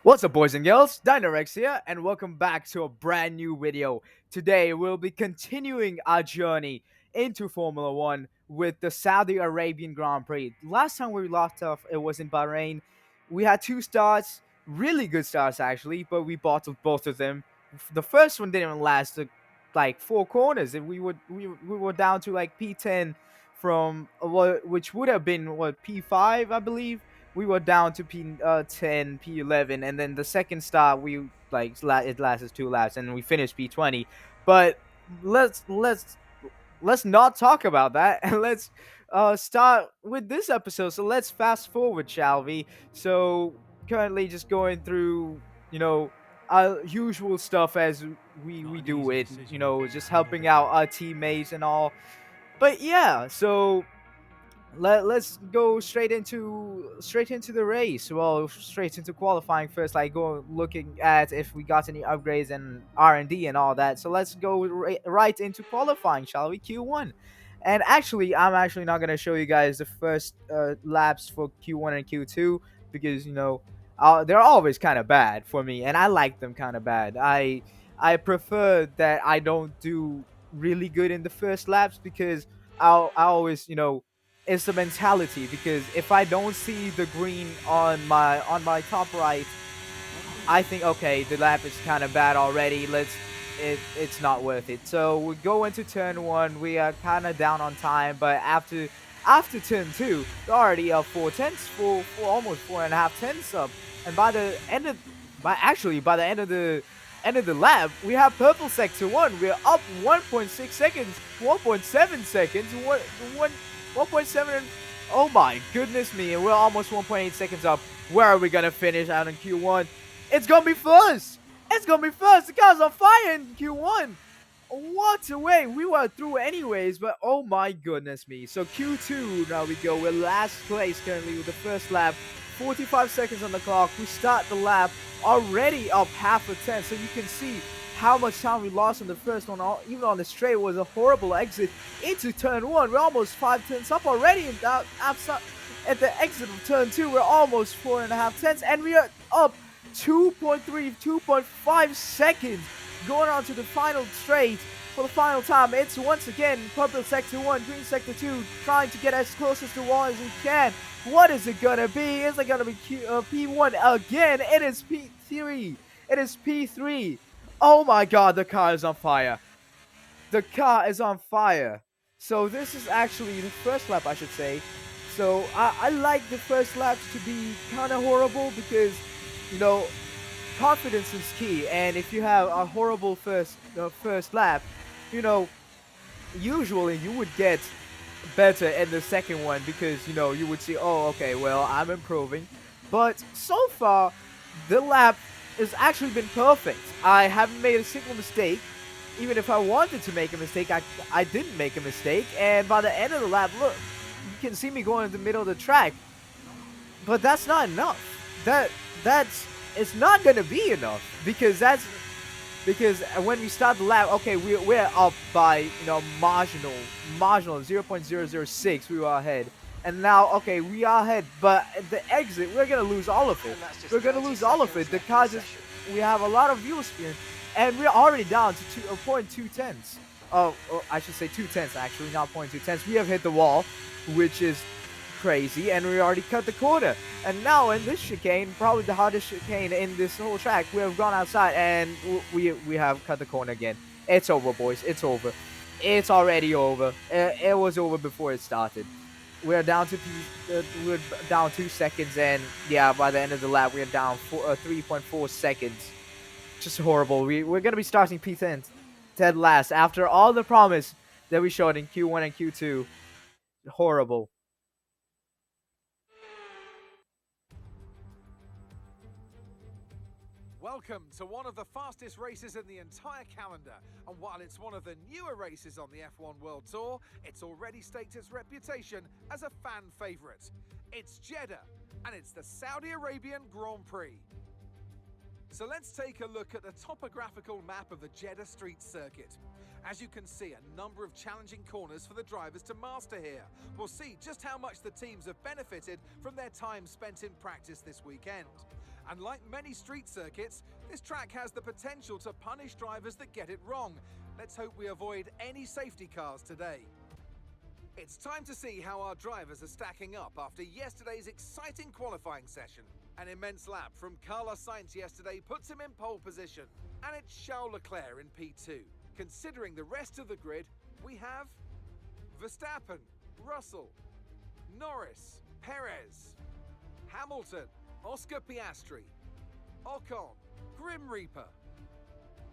What's up, boys and girls? Dynarex here, and welcome back to a brand new video. Today, we'll be continuing our journey into Formula One with the Saudi Arabian Grand Prix. Last time we left off, it was in Bahrain. We had two starts, really good starts actually, but we bottled both of them. The first one didn't last like four corners, and we were down to like P10 from which would have been P5, I believe. We were down to P10, P11, and then the second start it lasted two laps, and we finished P20. But let's let's let's not talk about that, and let's start with this episode. So let's fast forward, shall we? So currently, just going through you know our usual stuff as we do it. Just helping out our teammates and all. But yeah, so let's go straight into the race. Well, straight into qualifying first, like go looking at if we got any upgrades and R&D and all that. So let's go right into qualifying, shall we? Q1. And actually, I'm actually not going to show you guys the first laps for Q1 and Q2 because they're always kind of bad for me, and I like them kind of bad. I prefer that I don't do really good in the first laps because I always it's the mentality, because if I don't see the green on my top right, I think, okay, the lap is kind of bad already. It's not worth it. So we go into turn one. We are kind of down on time, but after turn two, we're already up 4 tenths, for almost 4.5 tenths up. And by the end of the lap, we have purple sector one. We're up 1.6 seconds, 1.7 seconds, 1.7. Oh my goodness me! And we're almost 1.8 seconds up. Where are we gonna finish out in Q1? It's gonna be first. It's gonna be first. The car's on fire in Q1. What a way! We were through anyways, but oh my goodness me. So Q2, now we go. We're last place currently with the first lap. 45 seconds on the clock. We start the lap already up half a tenth. So you can see how much time we lost in the first one. Even on the straight, was a horrible exit into turn one. We're almost 5 tenths up already. And at the exit of turn two, we're almost 4.5 tenths. And we are up 2.3, 2.5 seconds going on to the final straight for the final time. It's once again purple sector 1, green sector 2, trying to get as close as the wall as we can. What is it gonna be? Is it gonna be P1 again? It is P3. It is P3. Oh my god, the car is on fire. The car is on fire. So this is actually the first lap, I should say. So I like the first laps to be kind of horrible because, you know, confidence is key. And if you have a horrible first lap, you know, usually you would get better in the second one because, you would see, oh, okay, well, I'm improving. But so far, the lap has actually been perfect. I haven't made a single mistake. Even if I wanted to make a mistake, I didn't make a mistake. And by the end of the lap, look, you can see me going in the middle of the track. But that's not enough. That's it's not gonna be enough because when we start the lap, okay, we're up by marginal 0.006. We were ahead, and now, okay, we are ahead, but at the exit we're gonna lose all of it. We're gonna lose all of it. The car just, we have a lot of fuel spin, and we're already down to 0.2 tenths. Oh, I should say 2 tenths actually, not 0.2 tenths. We have hit the wall, which is crazy, and we already cut the corner. And now in this chicane, probably the hardest chicane in this whole track, we have gone outside and we have cut the corner again. It's over, boys. It's over. It's already over. It was over before it started. We're down to we're down 2 seconds, and yeah, by the end of the lap, we're down 3.4 seconds. Just horrible. We're gonna be starting P10 dead last after all the promise that we showed in Q1 and Q2. Horrible. Welcome to one of the fastest races in the entire calendar, and while it's one of the newer races on the F1 World Tour, it's already staked its reputation as a fan favourite. It's Jeddah, and it's the Saudi Arabian Grand Prix. So let's take a look at the topographical map of the Jeddah Street Circuit. As you can see, a number of challenging corners for the drivers to master here. We'll see just how much the teams have benefited from their time spent in practice this weekend. And like many street circuits, this track has the potential to punish drivers that get it wrong. Let's hope we avoid any safety cars today. It's time to see how our drivers are stacking up after yesterday's exciting qualifying session. An immense lap from Carlos Sainz yesterday puts him in pole position, and it's Charles Leclerc in P2. Considering the rest of the grid, we have Verstappen, Russell, Norris, Perez, Hamilton, Oscar Piastri, Ocon, Grim Reaper,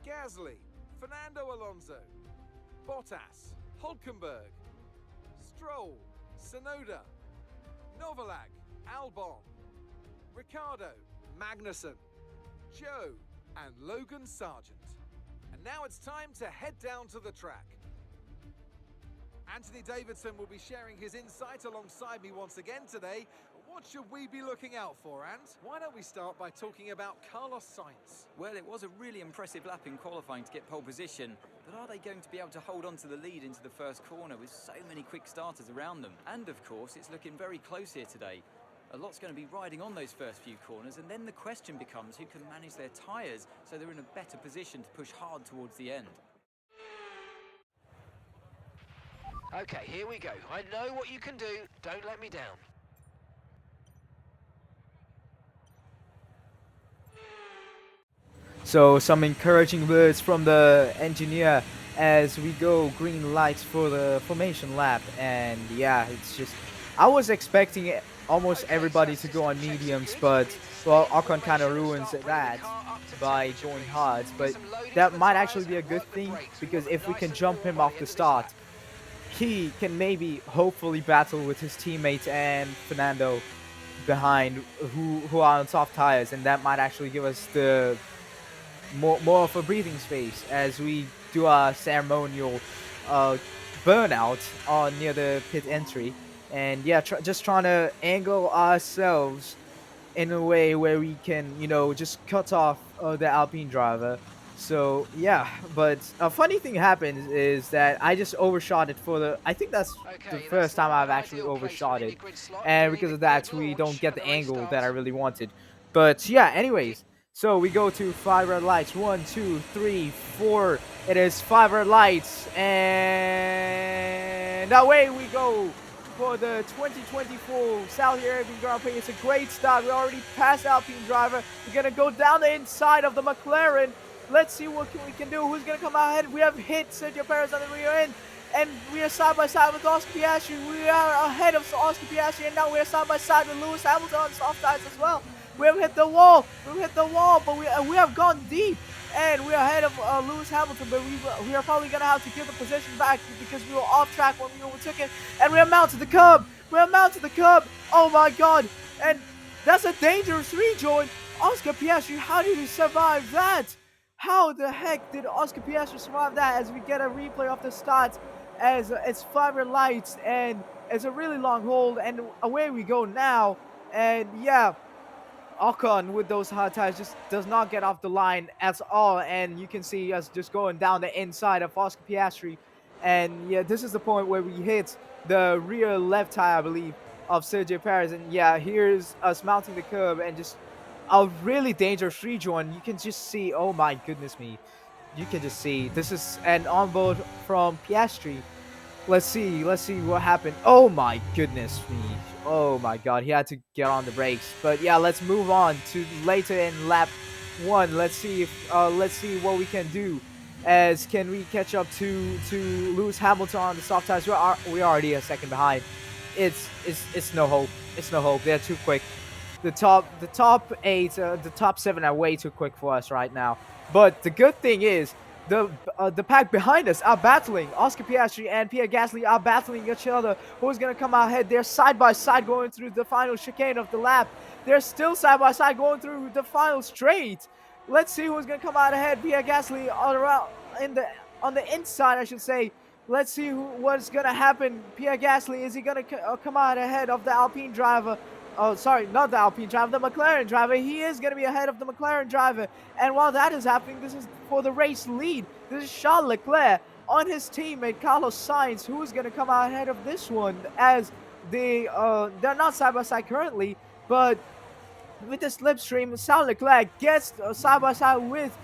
Gasly, Fernando Alonso, Bottas, Hulkenberg, Stroll, Sonoda, Novalak, Albon, Ricciardo, Magnussen, Joe, and Logan Sargent. And now it's time to head down to the track. Anthony Davidson will be sharing his insight alongside me once again today. What should we be looking out for, Ant? Why don't we start by talking about Carlos Sainz? Well, it was a really impressive lap in qualifying to get pole position, but are they going to be able to hold on to the lead into the first corner with so many quick starters around them? And of course, it's looking very close here today. A lot's going to be riding on those first few corners, and then the question becomes who can manage their tyres so they're in a better position to push hard towards the end. Okay, here we go. I know what you can do. Don't let me down. So some encouraging words from the engineer as we go green lights for the formation lap. And yeah, it's just I was expecting almost everybody to go on mediums, but well, Ocon kind of ruins that by going hard. But that might actually be a good thing, because if we can jump him off the start, he can maybe hopefully battle with his teammates and Fernando behind who are on soft tires, and that might actually give us the more of a breathing space as we do our ceremonial burnout on near the pit entry. And yeah, just trying to angle ourselves in a way where we can, just cut off the Alpine driver. So yeah, but a funny thing happens is that I just overshot it for the. I think that's the Okay, first that's time not I've an actually ideal place to overshot be in it, your grid slot. and Doing because a of good that, we don't launch get and the a race angle start. that I really wanted. But yeah, anyways, so we go to 5 red lights. 1, 2, 3, 4. It is 5 red lights, and away we go for the 2024 Saudi Arabian Grand Prix. It's a great start. We already passed Alpine driver. We're gonna go down the inside of the McLaren. Let's see what we can do. Who's gonna come out ahead? We have hit Sergio Perez on the rear end, and we are side by side with Oscar Piastri. We are ahead of Oscar Piastri, and now we are side by side with Lewis Hamilton on soft tires as well. We have hit the wall. We've hit the wall, but we have gone deep, and we're ahead of Lewis Hamilton. But we are probably gonna have to give the position back because we were off track when we overtook it, and we are mounted the curb. We are mounted the curb. Oh my God! And that's a dangerous rejoin. Oscar Piastri, how did he survive that? How the heck did Oscar Piastri survive that? As we get a replay of the start, as it's 5 red lights, and it's a really long hold, and away we go now. And yeah, Ocon with those hard tires just does not get off the line at all, and you can see us just going down the inside of Oscar Piastri. And yeah, this is the point where we hit the rear left tire, I believe, of Sergio Perez. And yeah, here's us mounting the curb and just a really dangerous rejoin. You can just see, oh my goodness me, you can just see this is an onboard from Piastri. Let's see what happened. Oh my goodness me. Oh my God, he had to get on the brakes. But yeah, let's move on to later in lap 1. Let's see what we can do. As can we catch up to Lewis Hamilton on the soft tires? We're already a second behind. It's no hope. It's no hope. They're too quick. The top 8, the top 7 are way too quick for us right now. But the good thing is the pack behind us are battling. Oscar Piastri and Pierre Gasly are battling each other. Who's gonna come out ahead? They're side by side going through the final chicane of the lap. They're still side by side going through the final straight. Let's see who's gonna come out ahead. Pierre Gasly on the inside, I should say. Let's see what's gonna happen. Pierre Gasly, is he gonna come out ahead of the Alpine driver? Oh, sorry, not the Alpine driver, the McLaren driver. He is going to be ahead of the McLaren driver. And while that is happening, this is for the race lead. This is Charles Leclerc on his teammate Carlos Sainz, who is going to come out ahead of this one, as they're not side by side currently, but with the slipstream, Charles Leclerc gets side by side with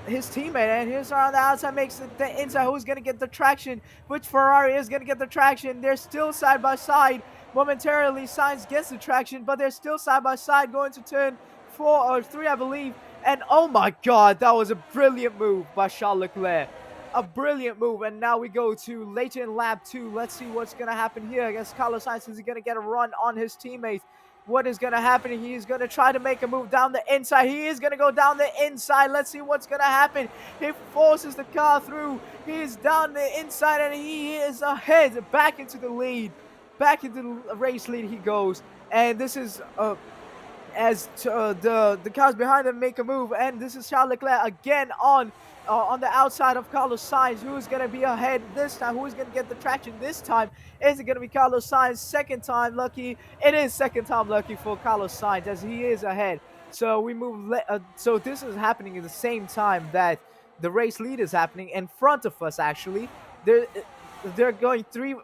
his teammate, and here's around the outside, makes it the inside. Who's gonna get the traction? Which Ferrari is gonna get the traction? They're still side by side. Momentarily, Sainz gets the traction, but they're still side by side going to turn 4 or 3, I believe. And oh my God, that was a brilliant move by Charles Leclerc. A brilliant move, and now we go to later in lap 2. Let's see what's gonna happen here against Carlos Sainz. Is he gonna get a run on his teammates? What is going to happen? He's going to try to make a move down the inside. He is going to go down the inside. Let's see what's going to happen. He forces the car through. He's down the inside, and he is ahead, back into the lead. Back into the race lead he goes. And this is as the cars behind him make a move, and this is Charles Leclerc again on the outside of Carlos Sainz. Who's going to be ahead this time? Who's going to get the traction this time? Is it going to be Carlos Sainz? Second time lucky. It is second time lucky for Carlos Sainz as he is ahead. So we move. So this is happening at the same time that the race lead is happening in front of us. Actually, they're they're going three.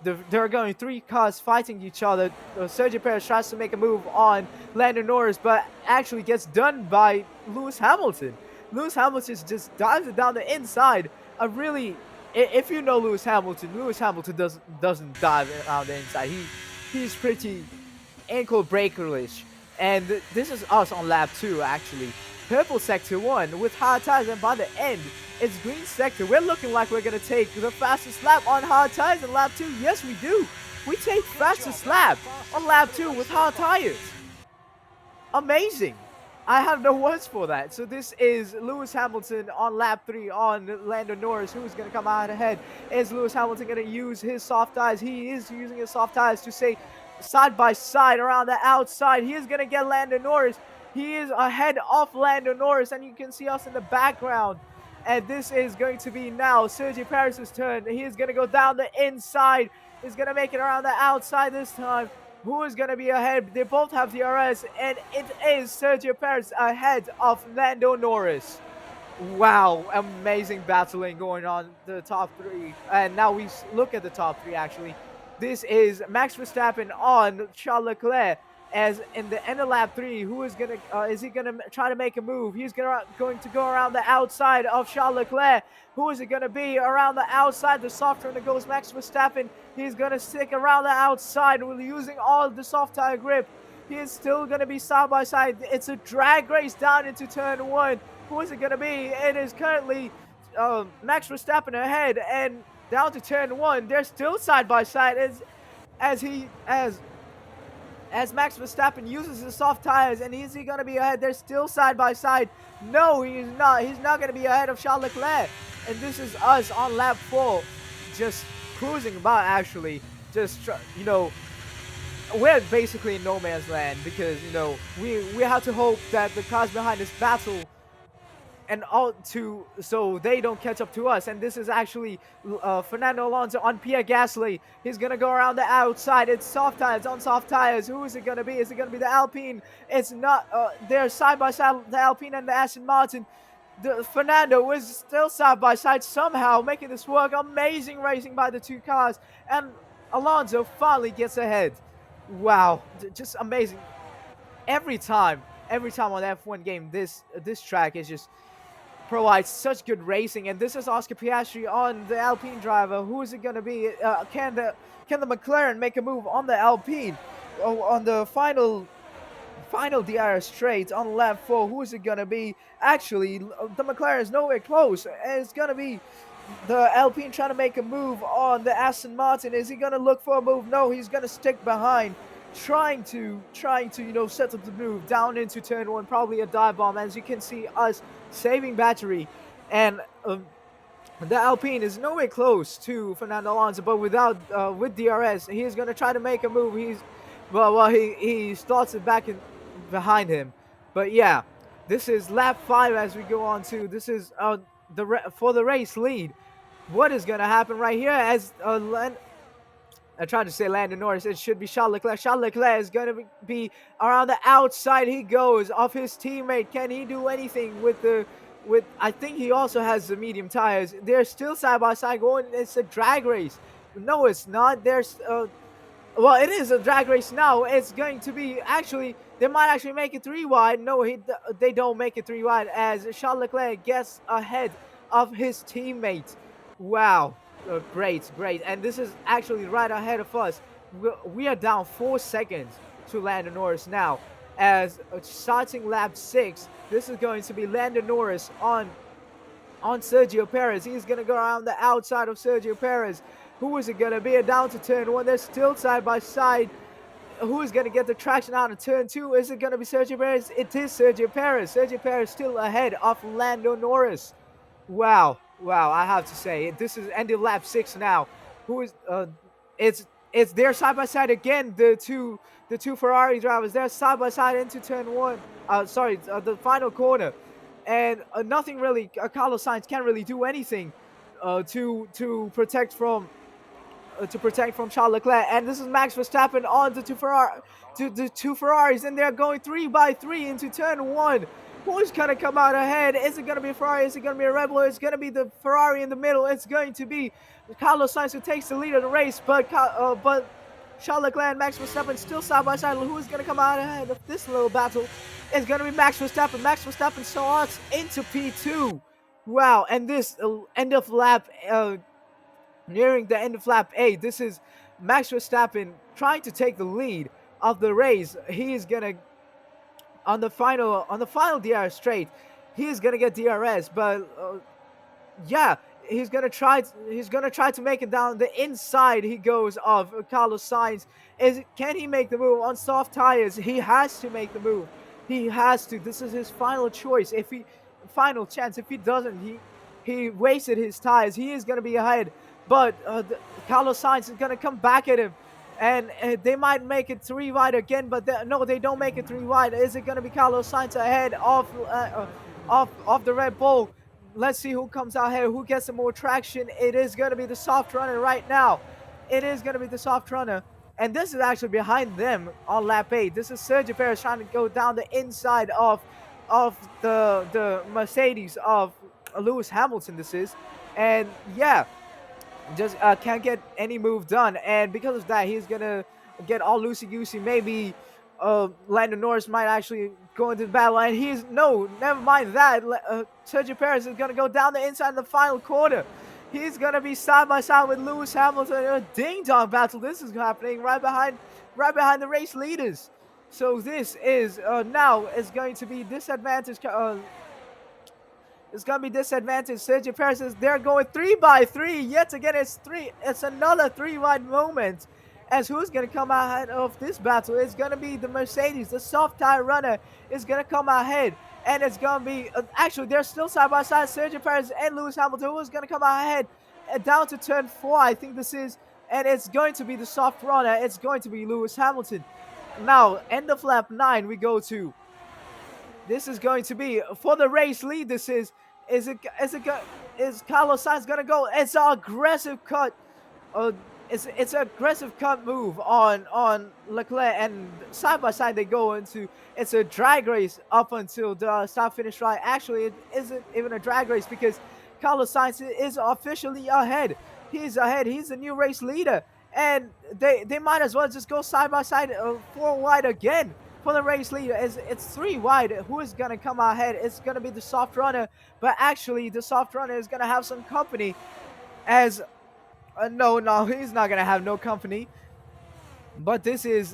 There are going 3 cars fighting each other. Sergio Perez tries to make a move on Lando Norris, but actually gets done by Lewis Hamilton. Lewis Hamilton just dives it down the inside. If you know Lewis Hamilton doesn't dive around the inside. He's pretty ankle breakerish. And this is us on lap 2, actually. Purple sector 1 with hard tires, and by the end, it's green sector. We're looking like we're going to take the fastest lap on hard tires in lap 2. Yes, we do. We take fastest lap on lap 2 with hard tires. Amazing. I have no words for that. So this is Lewis Hamilton on lap 3 on Lando Norris. Who's going to come out ahead? Is Lewis Hamilton going to use his soft tires? He is using his soft tires to say side by side around the outside. He is going to get Lando Norris. He is ahead of Lando Norris, and you can see us in the background. And this is going to be now Sergio Perez's turn. He is going to go down the inside. He's going to make it around the outside this time. Who is going to be ahead? They both have DRS, and it is Sergio Perez ahead of Lando Norris. Wow, amazing battling going on the top 3. And now we look at the top 3, actually. This is Max Verstappen on Charles Leclerc. As in the end of lap 3, who is gonna is he gonna try to make a move? He's going to go around the outside of Charles Leclerc. Who is it gonna be around the outside? The soft turner goes Max Verstappen. He's gonna stick around the outside with using all the soft tire grip. He is still gonna be side by side. It's a drag race down into turn 1. Who is it gonna be? It is currently Max Verstappen ahead, and down to turn 1, they're still side by side as Max Verstappen uses his soft tires. And is he going to be ahead? They're still side by side. No, he's not. He's not going to be ahead of Charles Leclerc. And this is us on lap 4, just cruising about, actually. Just, we're basically in no man's land because, we have to hope that the cars behind this battle and so they don't catch up to us. And this is actually Fernando Alonso on Pierre Gasly. He's gonna go around the outside. It's soft tires on soft tires. Who is it gonna be? Is it gonna be the Alpine? It's not. They're side by side, the Alpine and the Aston Martin. Fernando is still side by side, somehow making this work. Amazing racing by the 2 cars, and Alonso finally gets ahead. Wow, just amazing. Every time on F1 game, this track is just provides such good racing. And this is Oscar Piastri on the Alpine driver. Who is it going to be? Can the McLaren make a move on the Alpine? On the final DRS straight on lap 4? Who is it going to be? Actually, the McLaren is nowhere close. It's going to be the Alpine trying to make a move on the Aston Martin. Is he going to look for a move? No, he's going to stick behind, trying to set up the move down into turn 1, probably a dive bomb. As you can see, us saving battery, and the Alpine is nowhere close to Fernando Alonso, but with DRS, he is going to try to make a move. He starts it back in behind him. But yeah, this is lap 5 as we go on to. This is for the race lead. What is going to happen right here as I tried to say Lando Norris. It should be Charles Leclerc. Charles Leclerc is going to be around the outside. He goes of his teammate. Can he do anything with I think he also has the medium tires. They're still side by side going. It's a drag race. No, it's not. Well, it is a drag race now. It's going to be actually they might actually make it three wide. No, they don't make it three wide as Charles Leclerc gets ahead of his teammates. Wow, great, great, and this is actually right ahead of us. We are down 4 seconds to Lando Norris now. As starting lap 6, this is going to be Lando Norris on Sergio Perez. He's going to go around the outside of Sergio Perez. Who is it going to be? Down to turn 1. They're still side by side. Who is going to get the traction out of turn 2? Is it going to be Sergio Perez? It is Sergio Perez. Sergio Perez still ahead of Lando Norris. Wow, wow! I have to say, this is end of lap 6 now. Who is? It's they're side by side again. The two Ferrari drivers. They're side by side into turn 1. Sorry, the final corner, and nothing really. Carlos Sainz can't really do anything to protect from Charles Leclerc. And this is Max Verstappen on the two Ferraris, and they're going 3 by 3 into turn 1. Who's gonna come out ahead? Is it gonna be a Ferrari? Is it gonna be a Red Bull? It's gonna be the Ferrari in the middle. It's going to be Carlos Sainz who takes the lead of the race, but Charles Leclerc and Max Verstappen still side by side. Who is gonna come out ahead of this little battle? It's gonna be Max Verstappen. Max Verstappen starts into P2. Wow, and this end of lap nearing the end of lap 8, this is Max Verstappen trying to take the lead of the race. He is gonna on the final DRS straight. He is gonna get DRS, but yeah, he's gonna try to make it down the inside. He goes of Carlos Sainz. Can he make the move on soft tires? He has to make the move. He has to. This is his final choice. Final chance. If he doesn't, he wasted his tires. He is gonna be ahead, but Carlos Sainz is gonna come back at him. And they might make it 3 wide again, but no, they don't make it 3 wide. Is it going to be Carlos Sainz ahead of the Red Bull? Let's see who comes out here, who gets some more traction. It is going to be the soft runner right now. It is going to be the soft runner. And this is actually behind them on lap 8. This is Sergio Perez trying to go down the inside of the Mercedes of Lewis Hamilton, this is. And yeah, just can't get any move done, and because of that, he's gonna get all loosey goosey. Maybe Lando Norris might actually go into the battle, and he's no, never mind that. Sergio Perez is gonna go down the inside in the final corner. He's gonna be side by side with Lewis Hamilton in a ding dong battle. This is happening right behind the race leaders. So this is now is going to be disadvantage. It's gonna be disadvantage. Sergio Perez is they're going 3 by 3. Yet again, it's another 3 wide moment. As who's gonna come ahead of this battle? It's gonna be the Mercedes, the soft tire runner is gonna come ahead, and it's gonna be actually they're still side by side. Sergio Perez and Lewis Hamilton. Who's gonna come ahead down to turn 4? I think this is, and it's going to be the soft runner. It's going to be Lewis Hamilton. Now, end of lap 9, we go to. This is going to be for the race lead. This is is Carlos Sainz gonna go? It's an aggressive cut. Uh, it's an aggressive cut move on Leclerc, and side by side they go into. It's a drag race up until the start finish line. Actually, it isn't even a drag race because Carlos Sainz is officially ahead. He's ahead. He's the new race leader, and they might as well just go side by side, 4 wide again for the race leader. It's 3 wide. Who is gonna come ahead? It's gonna be the soft runner, but actually the soft runner is gonna have some company. As no, he's not gonna have no company. But this is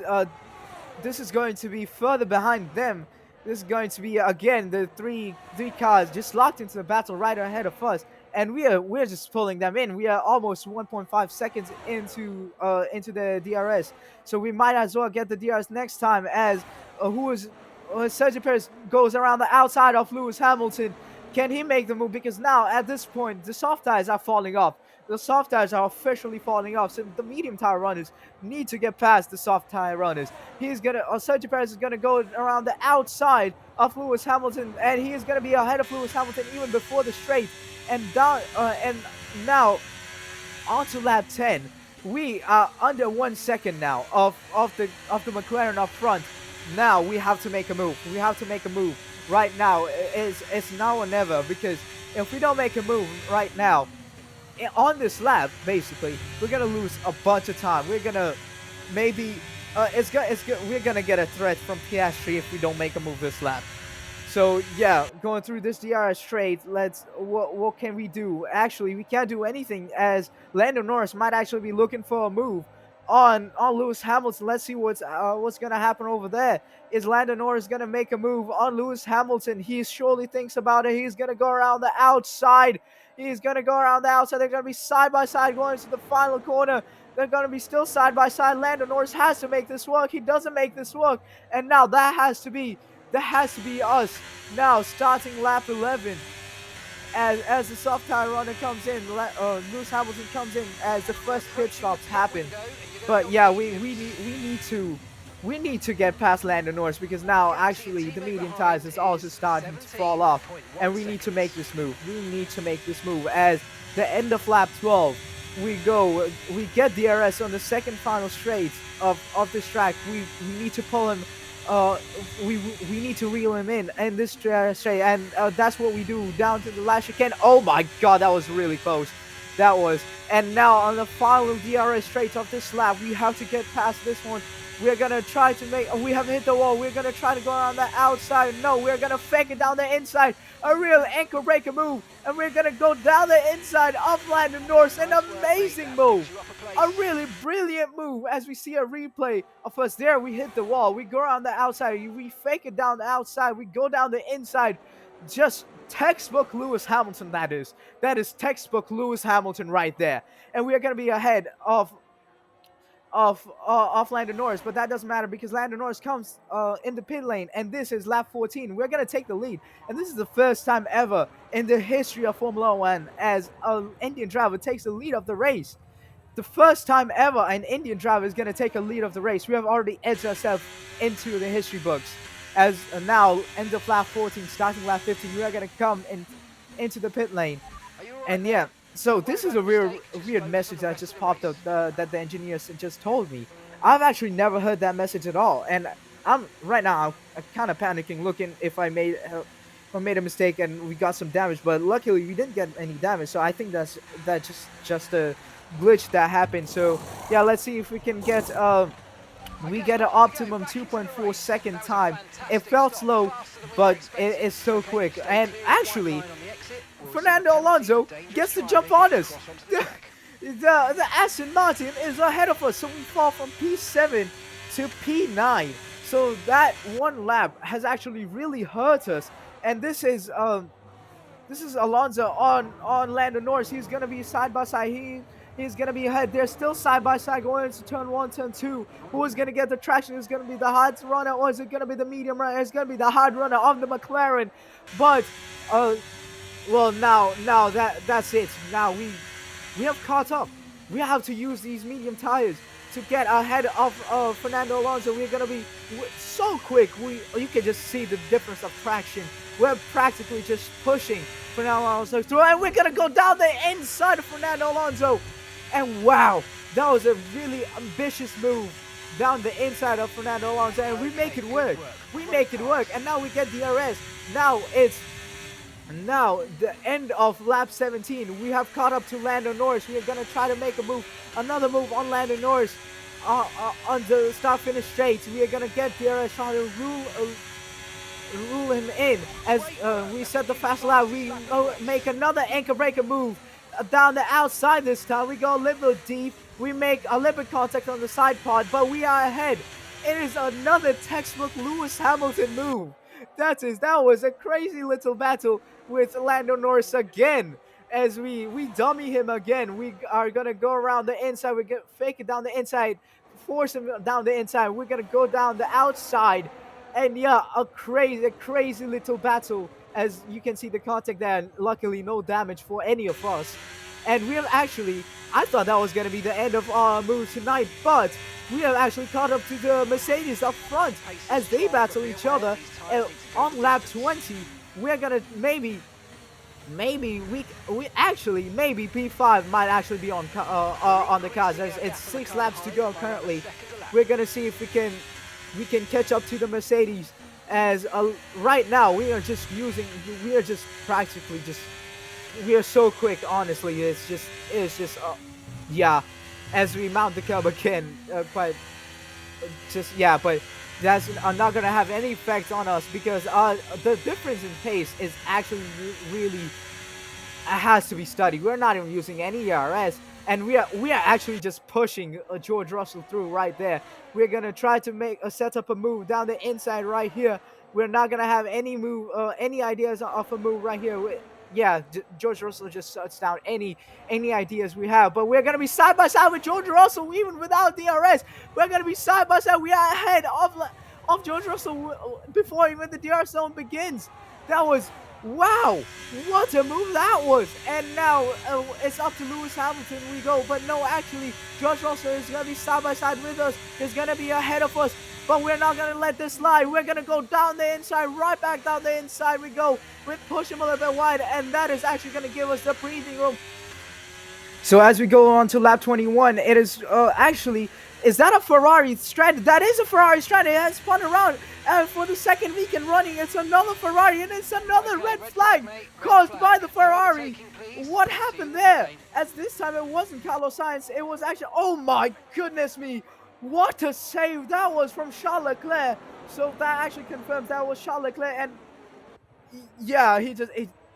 going to be further behind them. This is going to be again the three cars just locked into the battle right ahead of us, and we're just pulling them in. We are almost 1.5 seconds into the DRS, so we might as well get the DRS next time. As Sergio Perez goes around the outside of Lewis Hamilton. Can he make the move? Because now at this point the soft tires are falling off. The soft tires are officially falling off, so the medium tire runners need to get past the soft tire runners. Sergio Perez is gonna go around the outside of Lewis Hamilton, and he is gonna be ahead of Lewis Hamilton even before the straight. And now onto lap 10. We are under 1 second now of the McLaren up front. Now we have to make a move. We have to make a move right now. It's now or never, because if we don't make a move right now on this lap, basically, we're gonna lose a bunch of time. maybe we're gonna get a threat from Piastri if we don't make a move this lap. So yeah, going through this DRS straight, what can we do? Actually, we can't do anything as Lando Norris might actually be looking for a move on Lewis Hamilton. Let's see what's gonna happen over there. Is Lando Norris gonna make a move on Lewis Hamilton? He surely thinks about it. He's gonna go around the outside. He's gonna go around the outside. They're gonna be side by side going to the final corner. They're gonna be still side by side. Lando Norris has to make this work. He doesn't make this work, and now that has to be us now starting lap 11 as the soft tire runner comes in. Lewis Hamilton comes in as the We're first pit approaching the stops pit happen. window, and you're going to But be yeah, on we need to get past Lando Norris because now Gap to your actually the teammate medium behind tires is also is starting to fall off, 17.1 and we need to make seconds. this move. We need to make this move as the end of lap 12. We get DRS on the second final straight of this track. We need to pull him. Uh, we need to reel him in this straight, and that's what we do down to the last chicane. Oh my God, that was really close. That was. And now on the final DRS straight of this lap, we have to get past this one. We're gonna try to make. We have hit the wall. We're gonna try to go around the outside. No, we're gonna fake it down the inside. A real ankle breaker move, and we're gonna go down the inside of Landon Norris. An Nice work, mate. amazing That move. puts you up a A place. really brilliant move as we see a replay of us there. We hit the wall. We go around the outside. We fake it down the outside. We go down the inside. Just textbook Lewis Hamilton, that is. That is textbook Lewis Hamilton right there. And we are going to be ahead of Lando Norris, but that doesn't matter because Lando Norris comes in the pit lane, and this is lap 14. We're gonna take the lead, and this is the first time ever in the history of Formula One as an Indian driver takes the lead of the race. The first time ever an Indian driver is gonna take a lead of the race. We have already edged ourselves into the history books. As now, end of lap 14, starting lap 15, we are gonna come into the pit lane. Are you all right And there? yeah, so Don't worry this is about a the weird, mistake, just weird focus on message the that rest just of the popped up race. that the engineers just told me. I've actually never heard that message at all, and I'm right now I'm kind of panicking, looking if I made a mistake and we got some damage. But luckily we didn't get any damage, so I think that's just a glitch that happened. So yeah, let's see if we can get we Okay, get an okay, optimum back into the 2.4race. second That was a time. It fantastic felt stop, slow, faster than we were but expecting. it's so Okay, quick. stay And clear of the white actually, line on the exit. We'll receive a Fernando penalty for Alonso dangerous gets to jump driving if on you us. cross onto the track. The Aston Martin is ahead of us, so we fall from P7 to P9. So that one lap has actually really hurt us. And this is Alonso on Lando Norris. He's gonna be side by side. He's gonna be ahead. They're still side by side going into turn one, turn two. Who is gonna get the traction? Is it gonna be the hard runner or is it gonna be the medium runner? It's gonna be the hard runner of the McLaren. But uh well, now that's it. Now we have caught up. We have to use these medium tires to get ahead of Fernando Alonso. We're gonna be so quick. You can just see the difference of traction. We're practically just pushing Fernando Alonso through, and we're gonna go down the inside of Fernando Alonso. And wow, that was a really ambitious move down the inside of Fernando Alonso, and we make it work. We make it work, and now we get DRS. Now, the end of lap 17, we have caught up to Lando Norris. We are going to try to make a move, another move on Lando Norris on the start-finish straight. We are going to get DRS trying to rule him in as we set the fast lap. We make another anchor breaker move down the outside this time. We go a little bit deep. We make a little bit contact on the side pod, but we are ahead. It is another textbook Lewis Hamilton move. That was a crazy little battle with Lando Norris again. As we dummy him again, we are gonna go around the inside. We get fake it down the inside, force him down the inside. We're gonna go down the outside, and yeah, a crazy little battle. As you can see the contact there, and luckily no damage for any of us. And we have actually, I thought that was gonna be the end of our move tonight, but we have actually caught up to the Mercedes up front as they battle each other. On lap 20, we're gonna maybe we actually maybe P5 might actually be on the cards. It's 6 laps to go currently. We're gonna see if we can catch up to the Mercedes. As right now we are just practically just we are so quick. Honestly, it's just yeah. As we mount the curb again, quite just yeah, but that's not gonna have any effect on us because the difference in pace is actually really has to be studied. We're not even using any ERS, and we are actually just pushing George Russell through right there. We're gonna try to make a set up a move down the inside right here. We're not gonna have any move, any ideas of a move right here. Yeah, George Russell just shuts down any ideas we have. But we're gonna be side by side with George Russell, even without DRS. We're gonna be side by side. We are ahead of George Russell before even the DRS zone begins. That was wow. What a move that was! And now it's up to Lewis Hamilton. We go, but no, actually, George Russell is gonna be side by side with us. He's gonna be ahead of us, but we're not gonna let this slide. We're gonna go down the inside, right back down the inside. We go. We push him a little bit wide, and that is actually gonna give us the breathing room. So as we go on to lap 21, it is actually, is that a Ferrari stranded? That is a Ferrari stranded. It has spun around. And for the second weekend running, it's another Ferrari, and it's another Okay, red flag mate. Red caused flag. by the No Ferrari. overtaking, please. What Proceed happened with there? game. As this time it wasn't Carlos Sainz. It was actually, oh my goodness me. What a save that was from Charles Leclerc. So that actually confirms that was Charles Leclerc. And yeah,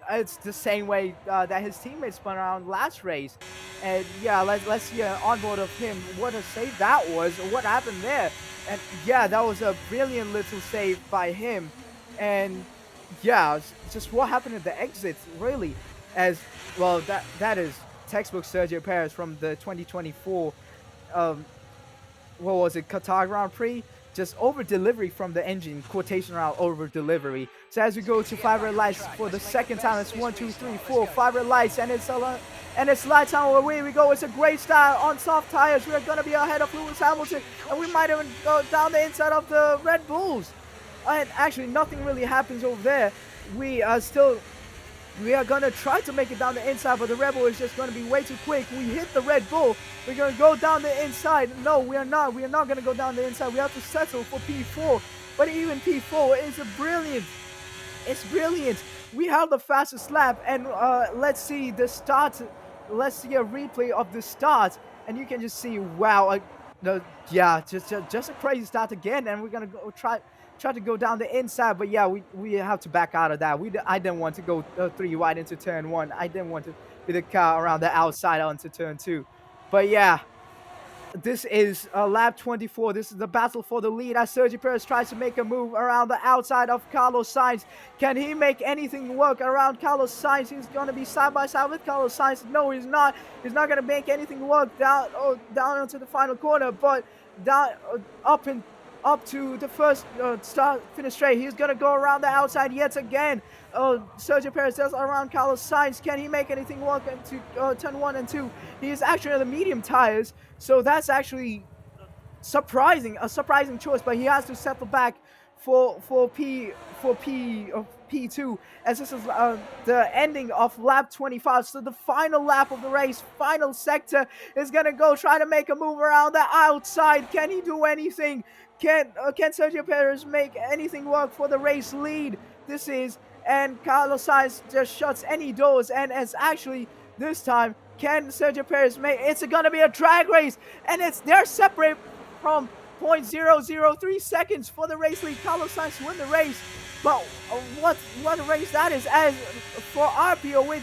it's the same way that his teammates spun around last race. And yeah, let's see an onboard of him. What a save that was. What happened there? And yeah, that was a brilliant little save by him. And yeah, just what happened at the exits, really. As well, that is textbook Sergio Perez from the 2024 um, what was it, Qatar Grand Prix, just over delivery from the engine, quotation around over delivery. So as we go to five red lights for the second time, it's 1, 2, 3, 4, 5 red lights, and it's light time. Away we go. It's a great start on soft tires. We're gonna be ahead of Lewis Hamilton, and we might even go down the inside of the Red Bulls. And actually, nothing really happens over there. We are going to try to make it down the inside, but the Red Bull is just going to be way too quick. We hit the Red Bull. We're going to go down the inside. No, we are not. We are not going to go down the inside. We have to settle for P4. But even P4 is brilliant. It's brilliant. We have the fastest lap, and let's see the start. Let's see a replay of the start, and you can just see, wow, yeah, just a crazy start again, and we're gonna go try to go down the inside, but yeah, we have to back out of that. I didn't want to go 3 wide into turn 1. I didn't want to be the car around the outside onto turn 2, but yeah. This is lap 24. This is the battle for the lead as Sergio Perez tries to make a move around the outside of Carlos Sainz. Can he make anything work around Carlos Sainz? He's going to be side by side with Carlos Sainz. No, he's not. He's not going to make anything work down into the final corner, but down up to the first start finish straight. He's going to go around the outside yet again. Sergio Perez does around Carlos Sainz. Can he make anything work into turn 1 and 2? He is actually on the medium tires, so that's actually a surprising choice. But he has to settle back for P2, as this is the ending of lap 25. So the final lap of the race, final sector, is gonna go try to make a move around the outside. Can he do anything? Can Sergio Perez make anything work for the race lead? This is, and Carlos Sainz just shuts any doors, and as actually this time, can Sergio Perez make, it's gonna be a drag race, and they're separate from 0.003 seconds for the race lead. Carlos Sainz win the race, but what a race that is. As for our POA,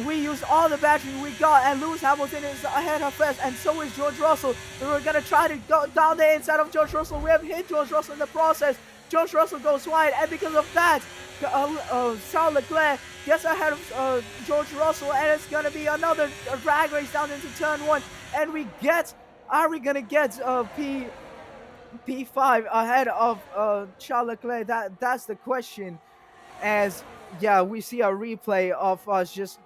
we used all the battery we got, and Lewis Hamilton is ahead of us, and so is George Russell. We were gonna try to go down the inside of George Russell. We have hit George Russell in the process. George Russell goes wide, and because of that, Charles Leclerc gets ahead of George Russell, and it's gonna be another drag race down into turn 1, and are we gonna get P5 ahead of Charles Leclerc? That's the question. As yeah, we see a replay of us just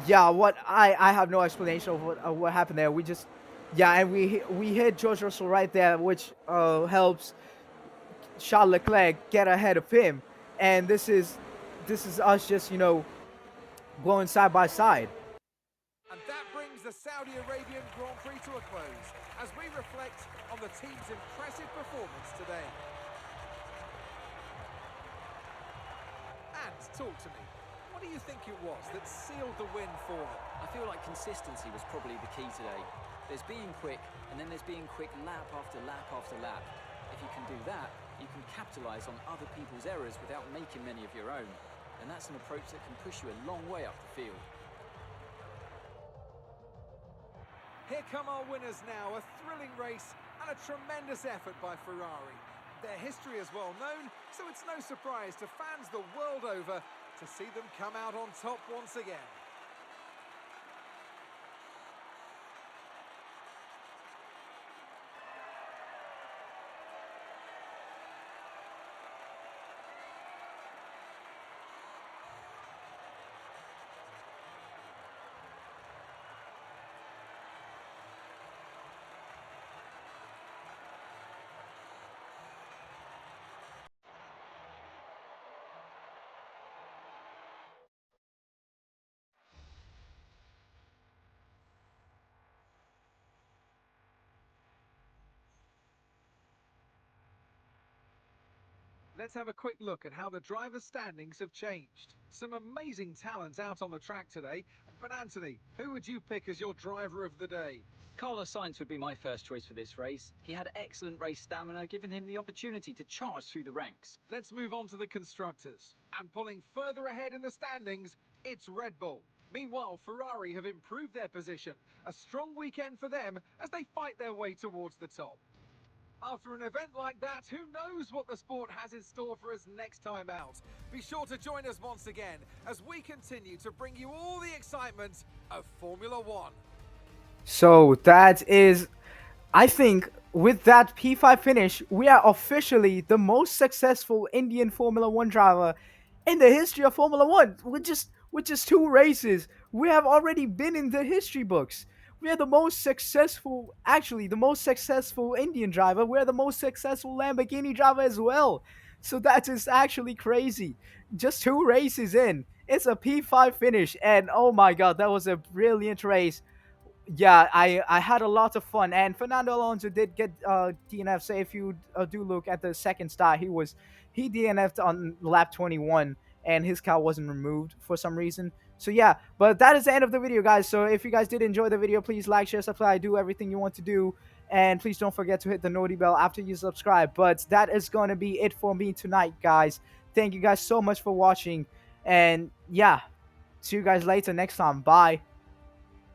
yeah. What I have no explanation of what happened there. We just yeah, and we hit George Russell right there, which helps Charles Leclerc get ahead of him. And this is us just going side by side. And that brings the Saudi Arabian Grand Prix to a close as we reflect on the team's impressive performance today. And talk to me. What do you think it was that sealed the win for them? I feel like consistency was probably the key today. There's being quick, and then there's being quick lap after lap after lap. If you can do that, you can capitalise on other people's errors without making many of your own. And that's an approach that can push you a long way up the field. Here come our winners now, a thrilling race and a tremendous effort by Ferrari. Their history is well known, so it's no surprise to fans the world over to see them come out on top once again. Let's have a quick look at how the drivers' standings have changed. Some amazing talents out on the track today. But Anthony, who would you pick as your driver of the day? Carlos Sainz would be my first choice for this race. He had excellent race stamina, giving him the opportunity to charge through the ranks. Let's move on to the constructors. And pulling further ahead in the standings, it's Red Bull. Meanwhile, Ferrari have improved their position. A strong weekend for them as they fight their way towards the top. After an event like that, who knows what the sport has in store for us next time out? Be sure to join us once again as we continue to bring you all the excitement of Formula One. So that is, I think, with that P5 finish, we are officially the most successful Indian Formula One driver in the history of Formula One. With just two races, we have already been in the history books. We are the most successful, actually, the most successful Indian driver. We're the most successful Lamborghini driver as well. So that is actually crazy. Just two races in, it's a P5 finish, and oh my god, that was a brilliant race. Yeah, I had a lot of fun, and Fernando Alonso did get DNF. So if you do look at the second start, he DNF'd on lap 21, and his car wasn't removed for some reason. So yeah, but that is the end of the video, guys. So if you guys did enjoy the video, please like, share, subscribe, do everything you want to do, and please don't forget to hit the noti bell after you subscribe. But that is going to be it for me tonight, guys. Thank you guys so much for watching, and yeah, see you guys later next time. Bye.